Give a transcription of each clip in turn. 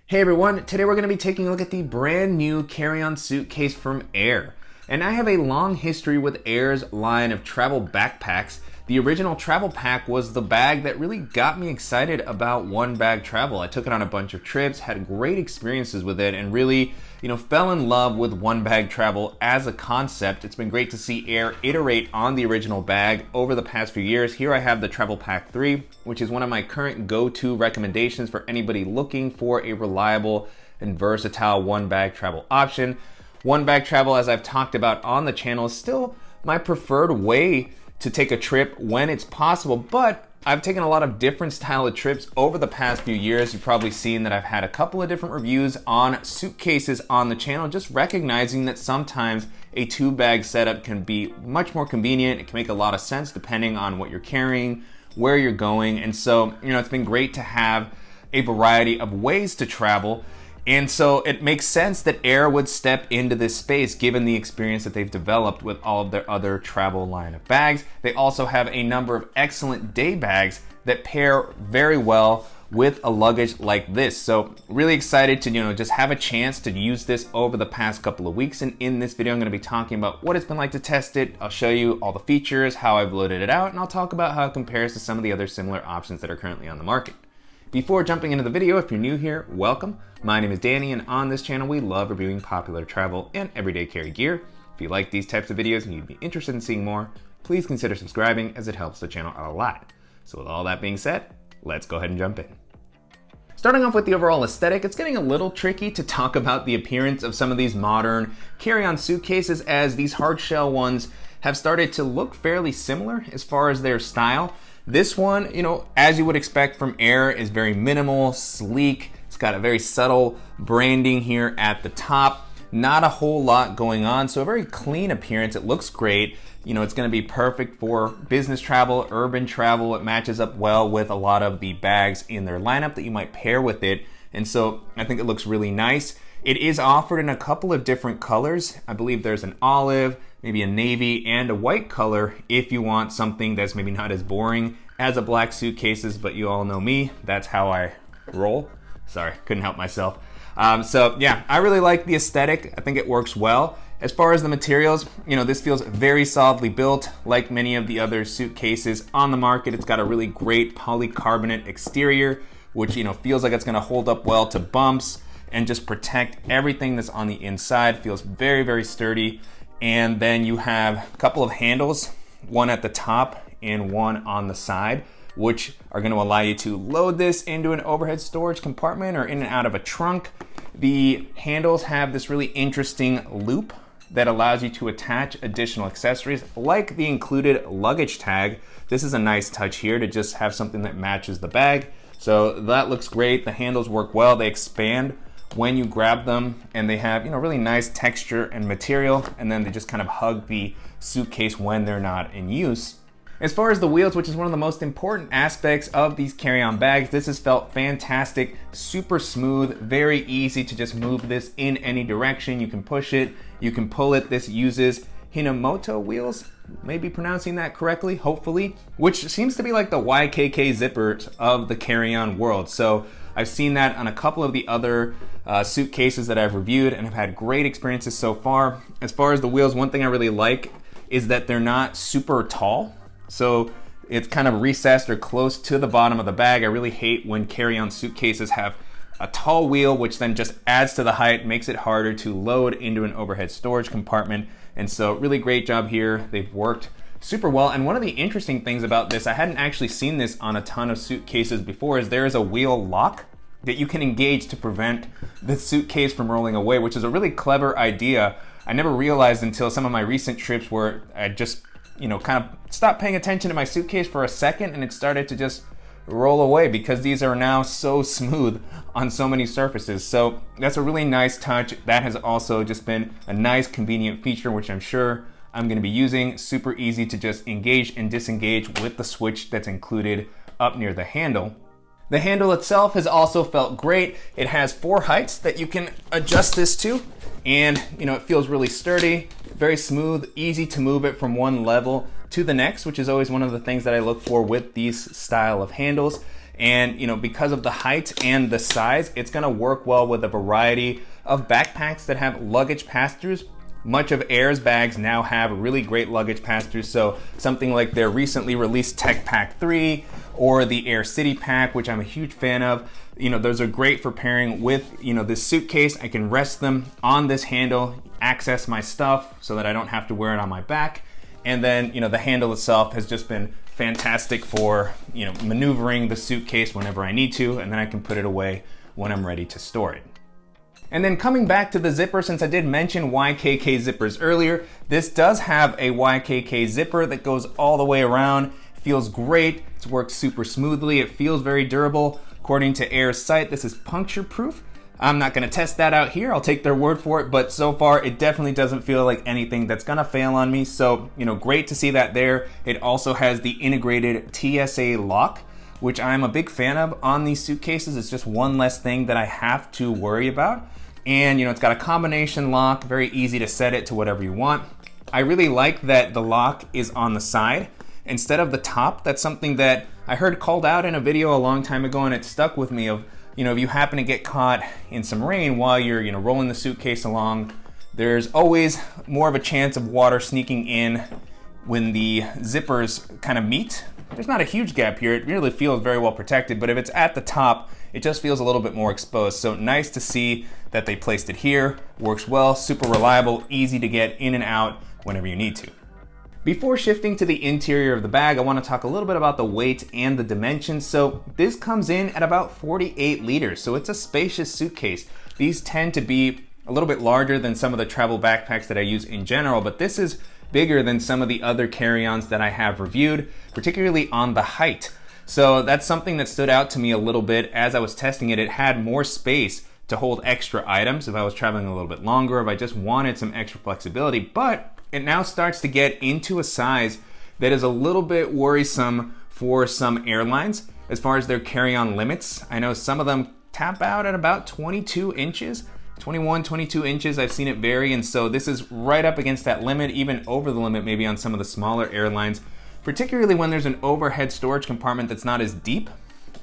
Hey everyone, today we're going to be taking a look at the brand new carry-on suitcase from Aer. And I have a long history with Aer's line of travel backpacks. The original travel pack was the bag that really got me excited about one bag travel. I took it on a bunch of trips, had great experiences with it, and really, fell in love with one bag travel as a concept. It's been great to see Aer iterate on the original bag over the past few years. Here I have the Travel Pack 3, which is one of my current go-to recommendations for anybody looking for a reliable and versatile one bag travel option. One bag travel, as I've talked about on the channel, is still my preferred way to take a trip when it's possible, but I've taken a lot of different style of trips over the past few years. You've probably seen that I've had a couple of different reviews on suitcases on the channel, just recognizing that sometimes a two bag setup can be much more convenient. It can make a lot of sense depending on what you're carrying, where you're going. And so, it's been great to have a variety of ways to travel. And so it makes sense that Aer would step into this space given the experience that they've developed with all of their other travel line of bags. They also have a number of excellent day bags that pair very well with a luggage like this. So really excited to just have a chance to use this over the past couple of weeks. And in this video, I'm going to be talking about what it's been like to test it. I'll show you all the features, how I've loaded it out, and I'll talk about how it compares to some of the other similar options that are currently on the market. Before jumping into the video, if you're new here, welcome. My name is Danny, and on this channel, we love reviewing popular travel and everyday carry gear. If you like these types of videos and you'd be interested in seeing more, please consider subscribing as it helps the channel out a lot. So with all that being said, let's go ahead and jump in. Starting off with the overall aesthetic, it's getting a little tricky to talk about the appearance of some of these modern carry-on suitcases, as these hard shell ones have started to look fairly similar as far as their style. This one, as you would expect from Aer, is very minimal, sleek. It's got a very subtle branding here at the top. Not a whole lot going on, so a very clean appearance. It looks great. It's going to be perfect for business travel, urban travel. It matches up well with a lot of the bags in their lineup that you might pair with it. And so I think it looks really nice. It is offered in a couple of different colors. I believe there's an olive, maybe a navy, and a white color if you want something that's maybe not as boring as a black suitcases, but you all know me. That's how I roll. Sorry, couldn't help myself. So yeah, I really like the aesthetic. I think it works well. As far as the materials, this feels very solidly built, like many of the other suitcases on the market. It's got a really great polycarbonate exterior, which feels like it's gonna hold up well to bumps and just protect everything that's on the inside. Feels very, very sturdy. And then you have a couple of handles, one at the top and one on the side, which are going to allow you to load this into an overhead storage compartment or in and out of a trunk. The handles have this really interesting loop that allows you to attach additional accessories like the included luggage tag. This is a nice touch here to just have something that matches the bag. So that looks great. The handles work well. They expand when you grab them, and they have really nice texture and material, and then they just kind of hug the suitcase when they're not in use. As far as the wheels, which is one of the most important aspects of these carry-on bags, this has felt fantastic, super smooth, very easy to just move this in any direction. You can push it, you can pull it. This uses Hinomoto wheels, maybe pronouncing that correctly, hopefully, which seems to be like the YKK zippers of the carry-on world. So I've seen that on a couple of the other suitcases that I've reviewed and have had great experiences so far. As far as the wheels, one thing I really like is that they're not super tall. So it's kind of recessed or close to the bottom of the bag. I really hate when carry-on suitcases have a tall wheel, which then just adds to the height, makes it harder to load into an overhead storage compartment. And so really great job here. They've worked super well. And one of the interesting things about this, I hadn't actually seen this on a ton of suitcases before, is there is a wheel lock that you can engage to prevent the suitcase from rolling away, which is a really clever idea. I never realized until some of my recent trips where I just kind of stopped paying attention to my suitcase for a second and it started to just roll away because these are now so smooth on so many surfaces. So that's a really nice touch. That has also just been a nice convenient feature, which I'm sure I'm going to be using. Super easy to just engage and disengage with the switch that's included up near the handle. The handle itself has also felt great. It has 4 heights that you can adjust this to, and it feels really sturdy, very smooth, easy to move it from one level to the next, which is always one of the things that I look for with these style of handles. And because of the height and the size, it's gonna work well with a variety of backpacks that have luggage pass-throughs. Much of Aer's bags now have really great luggage pass-throughs, so something like their recently released Tech Pack 3 or the Aer City Pack, which I'm a huge fan of. Those are great for pairing with, this suitcase. I can rest them on this handle, access my stuff so that I don't have to wear it on my back. And then, the handle itself has just been fantastic for, maneuvering the suitcase whenever I need to, and then I can put it away when I'm ready to store it. And then coming back to the zipper, since I did mention YKK zippers earlier, this does have a YKK zipper that goes all the way around. It feels great. It's worked super smoothly. It feels very durable. According to Aer's site, this is puncture proof. I'm not gonna test that out here. I'll take their word for it, but so far it definitely doesn't feel like anything that's gonna fail on me. So, great to see that there. It also has the integrated TSA lock, which I'm a big fan of on these suitcases. It's just one less thing that I have to worry about. And it's got a combination lock, very easy to set it to whatever you want. I really like that the lock is on the side instead of the top. That's something that I heard called out in a video a long time ago, and it stuck with me of, if you happen to get caught in some rain while you're, rolling the suitcase along, there's always more of a chance of water sneaking in when the zippers kind of meet. There's not a huge gap here. It really feels very well protected, but if it's at the top, it just feels a little bit more exposed. So nice to see that they placed it here. Works well, super reliable, easy to get in and out whenever you need to. Before shifting to the interior of the bag, I want to talk a little bit about the weight and the dimensions. So this comes in at about 48 liters, so it's a spacious suitcase. These tend to be a little bit larger than some of the travel backpacks that I use in general, but this is bigger than some of the other carry-ons that I have reviewed, particularly on the height. So that's something that stood out to me a little bit as I was testing it. It had more space to hold extra items if I was traveling a little bit longer, if I just wanted some extra flexibility, but it now starts to get into a size that is a little bit worrisome for some airlines as far as their carry-on limits. I know some of them tap out at about 22 inches, 21, 22 inches. I've seen it vary, and so this is right up against that limit, even over the limit maybe on some of the smaller airlines, particularly when there's an overhead storage compartment that's not as deep.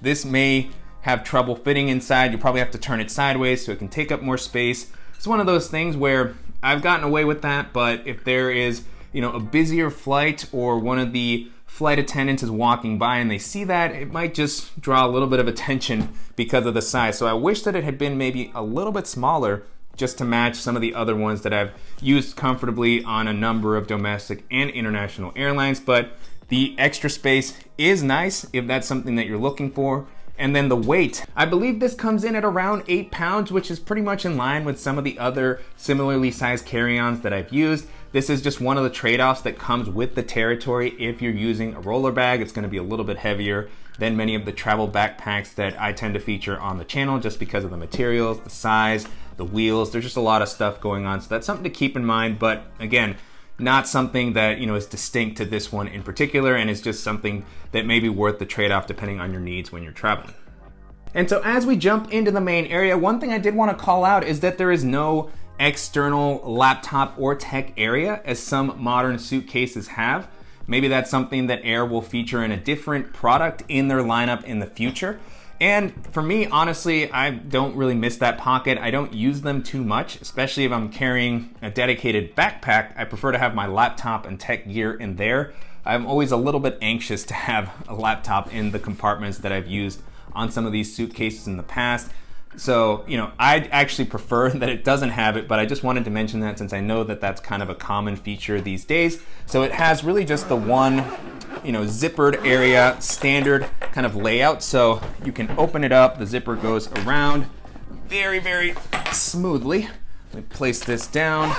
This may have trouble fitting inside. You probably have to turn it sideways so it can take up more space. It's one of those things where I've gotten away with that, but if there is, a busier flight or one of the flight attendants is walking by and they see that, it might just draw a little bit of attention because of the size. So I wish that it had been maybe a little bit smaller just to match some of the other ones that I've used comfortably on a number of domestic and international airlines. But the extra space is nice if that's something that you're looking for. And then the weight, I believe this comes in at around 8 pounds, which is pretty much in line with some of the other similarly sized carry-ons that I've used. This is just one of the trade-offs that comes with the territory. If you're using a roller bag, it's gonna be a little bit heavier than many of the travel backpacks that I tend to feature on the channel just because of the materials, the size, the wheels. There's just a lot of stuff going on. So that's something to keep in mind, but again, not something that is distinct to this one in particular, and it's just something that may be worth the trade-off depending on your needs when you're traveling. And so as we jump into the main area, one thing I did want to call out is that there is no external laptop or tech area as some modern suitcases have. Maybe that's something that Aer will feature in a different product in their lineup in the future. And for me, honestly, I don't really miss that pocket. I don't use them too much, especially if I'm carrying a dedicated backpack. I prefer to have my laptop and tech gear in there. I'm always a little bit anxious to have a laptop in the compartments that I've used on some of these suitcases in the past. So, I'd actually prefer that it doesn't have it, but I just wanted to mention that since I know that that's kind of a common feature these days. So it has really just the one, zippered area, standard kind of layout. So you can open it up, the zipper goes around very, very smoothly. Let me place this down.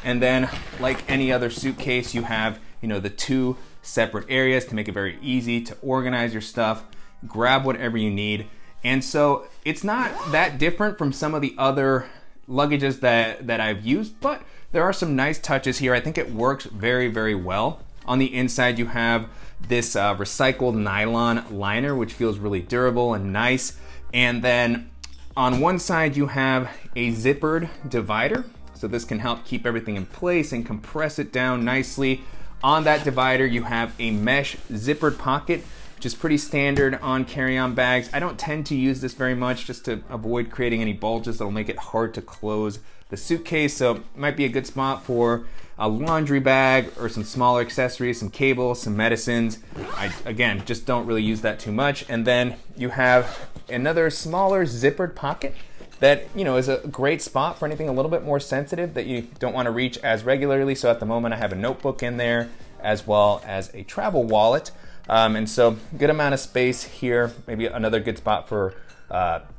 And then like any other suitcase, you have, the two separate areas to make it very easy to organize your stuff, grab whatever you need. And so it's not that different from some of the other luggages that I've used, but there are some nice touches here. I think it works very, very well. On the inside, you have this recycled nylon liner, which feels really durable and nice. And then on one side, you have a zippered divider. So this can help keep everything in place and compress it down nicely. On that divider, you have a mesh zippered pocket which is pretty standard on carry-on bags. I don't tend to use this very much just to avoid creating any bulges that'll make it hard to close the suitcase. So it might be a good spot for a laundry bag or some smaller accessories, some cables, some medicines. I, again, just don't really use that too much. And then you have another smaller zippered pocket that, you know, is a great spot for anything a little bit more sensitive that you don't want to reach as regularly. So at the moment I have a notebook in there as well as a travel wallet. And so good amount of space here, maybe another good spot for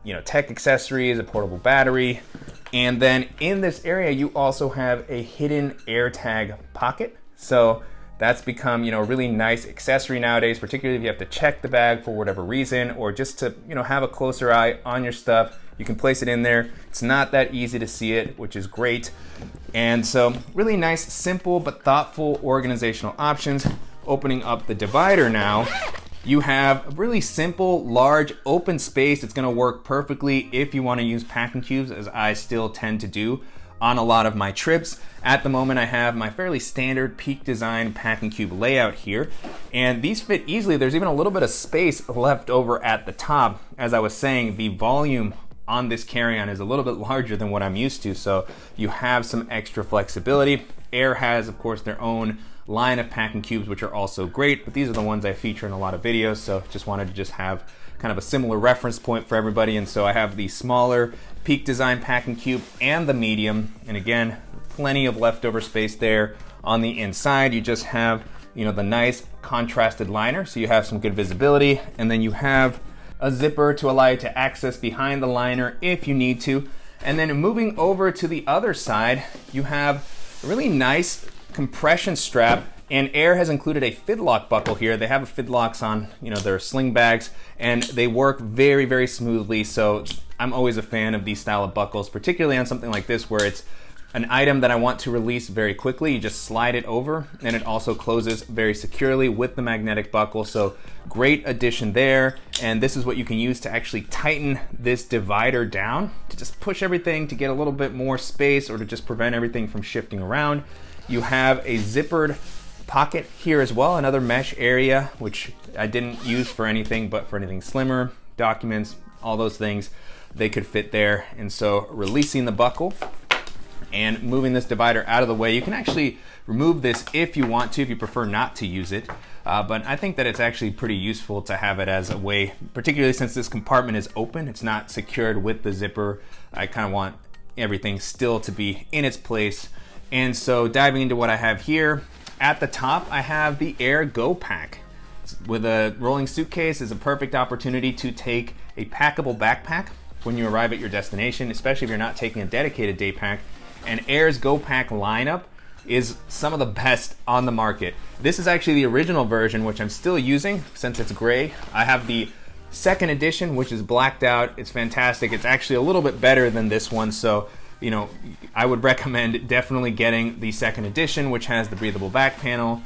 you know, tech accessories, a portable battery. And then in this area, you also have a hidden AirTag pocket. So that's become, you know, a really nice accessory nowadays, particularly if you have to check the bag for whatever reason, or just to, you know, have a closer eye on your stuff. You can place it in there. It's not that easy to see it, which is great. And so really nice, simple, but thoughtful organizational options. Opening up the divider now, you have a really simple, large, open space. It's gonna work perfectly if you wanna use packing cubes, as I still tend to do on a lot of my trips. At the moment, I have my fairly standard Peak Design packing cube layout here, and these fit easily. There's even a little bit of space left over at the top. As I was saying, the volume on this carry-on is a little bit larger than what I'm used to, so you have some extra flexibility. Aer has, of course, their own line of packing cubes, which are also great, but these are the ones I feature in a lot of videos, so just wanted to just have kind of a similar reference point for everybody. And so I have the smaller Peak Design packing cube and the medium, and again, plenty of leftover space there. On the inside, you just have, you know, the nice contrasted liner, so you have some good visibility, and then you have a zipper to allow you to access behind the liner if you need to. And then moving over to the other side, you have a really nice compression strap, and Aer has included a fidlock buckle here. They have a fidlocks on, you know, their sling bags, and they work very, very smoothly. So I'm always a fan of these style of buckles, particularly on something like this where it's an item that I want to release very quickly. You just slide it over, and it also closes very securely with the magnetic buckle. So great addition there. And this is what you can use to actually tighten this divider down, to just push everything to get a little bit more space, or to just prevent everything from shifting around. You have a zippered pocket here as well, another mesh area, which I didn't use for anything but for anything slimmer, documents, all those things, they could fit there. And so releasing the buckle and moving this divider out of the way, you can actually remove this if you want to, if you prefer not to use it. But I think that it's actually pretty useful to have it as a way, particularly since this compartment is open, it's not secured with the zipper. I kind of want everything still to be in its place. And so diving into what I have here, at the top, I have the Aer Go Pack. With a rolling suitcase is a perfect opportunity to take a packable backpack when you arrive at your destination, especially if you're not taking a dedicated day pack. And Aer's Go Pack lineup is some of the best on the market. This is actually the original version, which I'm still using since it's gray. I have the second edition, which is blacked out. It's fantastic. It's actually a little bit better than this one. So, you know, I would recommend definitely getting the second edition, which has the breathable back panel,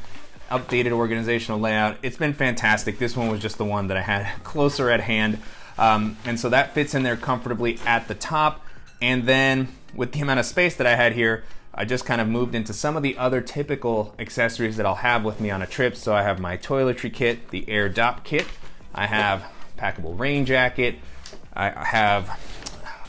updated organizational layout. It's been fantastic. This one was just the one that I had closer at hand. And so that fits in there comfortably at the top. And then with the amount of space that I had here, I just kind of moved into some of the other typical accessories that I'll have with me on a trip. So I have my toiletry kit, the Aer Dop kit. I have packable rain jacket. I have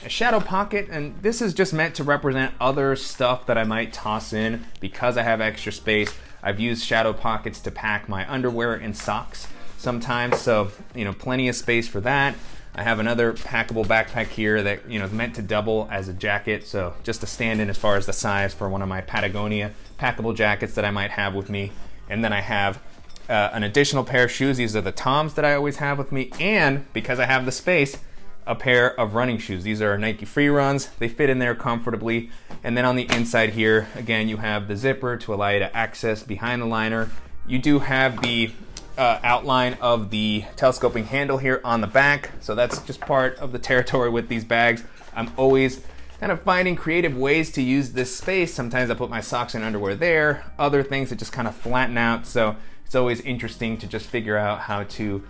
a shadow pocket, and this is just meant to represent other stuff that I might toss in because I have extra space. I've used shadow pockets to pack my underwear and socks sometimes, so, you know, plenty of space for that. I have another packable backpack here that, you know, is meant to double as a jacket, so just a stand-in as far as the size for one of my Patagonia packable jackets that I might have with me. And then I have an additional pair of shoes. These are the Toms that I always have with me, and because I have the space, a pair of running shoes. These are Nike Free Runs. They fit in there comfortably. And then on the inside here, again, you have the zipper to allow you to access behind the liner. You do have the outline of the telescoping handle here on the back. So that's just part of the territory with these bags. I'm always kind of finding creative ways to use this space. Sometimes I put my socks and underwear there, other things that just kind of flatten out. So it's always interesting to just figure out how to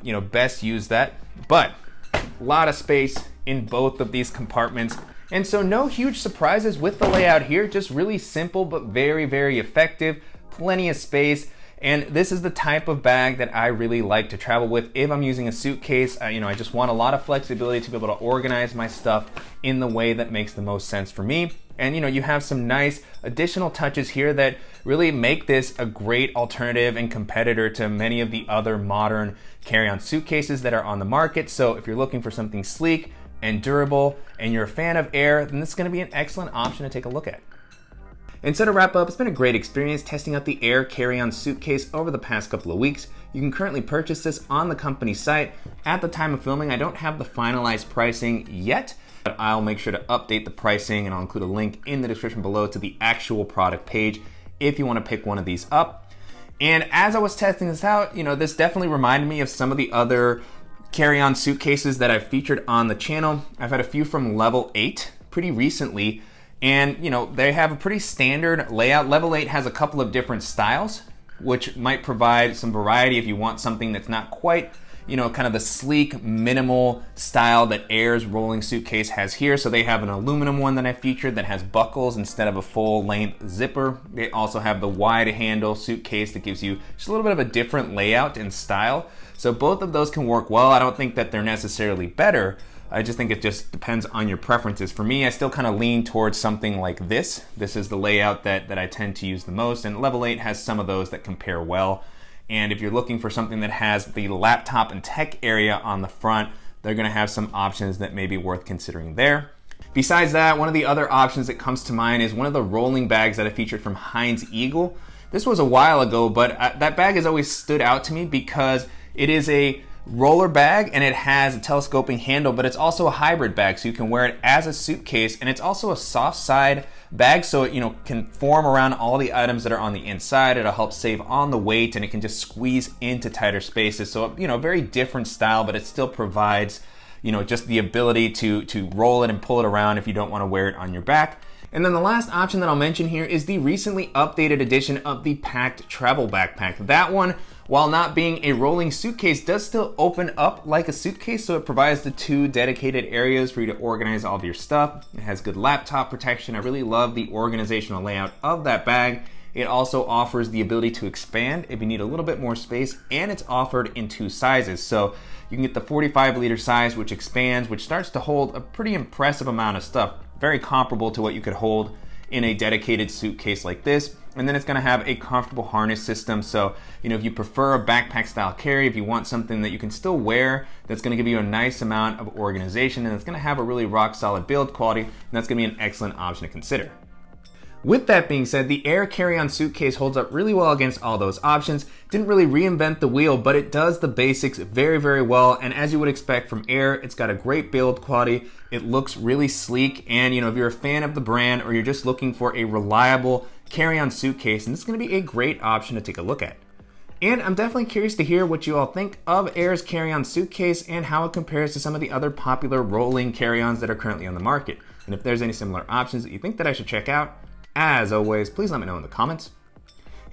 you know, best use that. But a lot of space in both of these compartments. And so no huge surprises with the layout here, just really simple but very, very effective. Plenty of space. And this is the type of bag that I really like to travel with if I'm using a suitcase. I just want a lot of flexibility to be able to organize my stuff in the way that makes the most sense for me. And you have some nice additional touches here that really make this a great alternative and competitor to many of the other modern carry-on suitcases that are on the market. So if you're looking for something sleek and durable and you're a fan of Aer, then this is going to be an excellent option to take a look at. And so to wrap up, it's been a great experience testing out the Aer Carry On Suitcase over the past couple of weeks. You can currently purchase this on the company site. At the time of filming, I don't have the finalized pricing yet, but I'll make sure to update the pricing, and I'll include a link in the description below to the actual product page if you want to pick one of these up. And as I was testing this out, this definitely reminded me of some of the other carry-on suitcases that I've featured on the channel. I've had a few from Level 8 pretty recently, and they have a pretty standard layout. Level 8 has a couple of different styles, which might provide some variety if you want something that's not quite kind of the sleek, minimal style that Aer's rolling suitcase has here. So they have an aluminum one that I featured that has buckles instead of a full length zipper. They also have the wide handle suitcase that gives you just a little bit of a different layout and style. So both of those can work well. I don't think that they're necessarily better. I just think it just depends on your preferences. For me, I still kind of lean towards something like this. This is the layout that I tend to use the most, and Level 8 has some of those that compare well. And if you're looking for something that has the laptop and tech area on the front, they're gonna have some options that may be worth considering there. Besides that, one of the other options that comes to mind is one of the rolling bags that I featured from Heinz Eagle. This was a while ago, but that bag has always stood out to me because it is a roller bag and it has a telescoping handle, but it's also a hybrid bag, so you can wear it as a suitcase, and it's also a soft side bag, so it can form around all the items that are on the inside. It'll help save on the weight, and it can just squeeze into tighter spaces. So a very different style, but it still provides just the ability to roll it and pull it around if you don't want to wear it on your back. And then the last option that I'll mention here is the recently updated edition of the packed travel backpack. That one, while not being a rolling suitcase, does still open up like a suitcase, so it provides the two dedicated areas for you to organize all of your stuff. It has good laptop protection. I really love the organizational layout of that bag. It also offers the ability to expand if you need a little bit more space, and it's offered in two sizes. So you can get the 45-liter size, which expands, which starts to hold a pretty impressive amount of stuff, very comparable to what you could hold in a dedicated suitcase like this. And then it's going to have a comfortable harness system. So, if you prefer a backpack style carry, if you want something that you can still wear, that's going to give you a nice amount of organization, and it's going to have a really rock solid build quality, and that's going to be an excellent option to consider. With that being said, the Aer Carry On Suitcase holds up really well against all those options. Didn't really reinvent the wheel, but it does the basics very, very well. And as you would expect from Aer, it's got a great build quality. It looks really sleek. And if you're a fan of the brand, or you're just looking for a reliable carry-on suitcase, and this is going to be a great option to take a look at. And I'm definitely curious to hear what you all think of Aer's carry-on suitcase and how it compares to some of the other popular rolling carry-ons that are currently on the market. And if there's any similar options that you think that I should check out, as always, please let me know in the comments.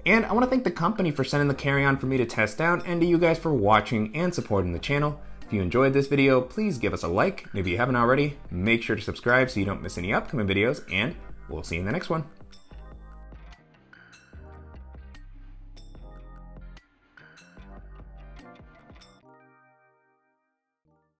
And I want to thank the company for sending the carry-on for me to test out, and to you guys for watching and supporting the channel. If you enjoyed this video, please give us a like. And if you haven't already, make sure to subscribe so you don't miss any upcoming videos, and we'll see you in the next one.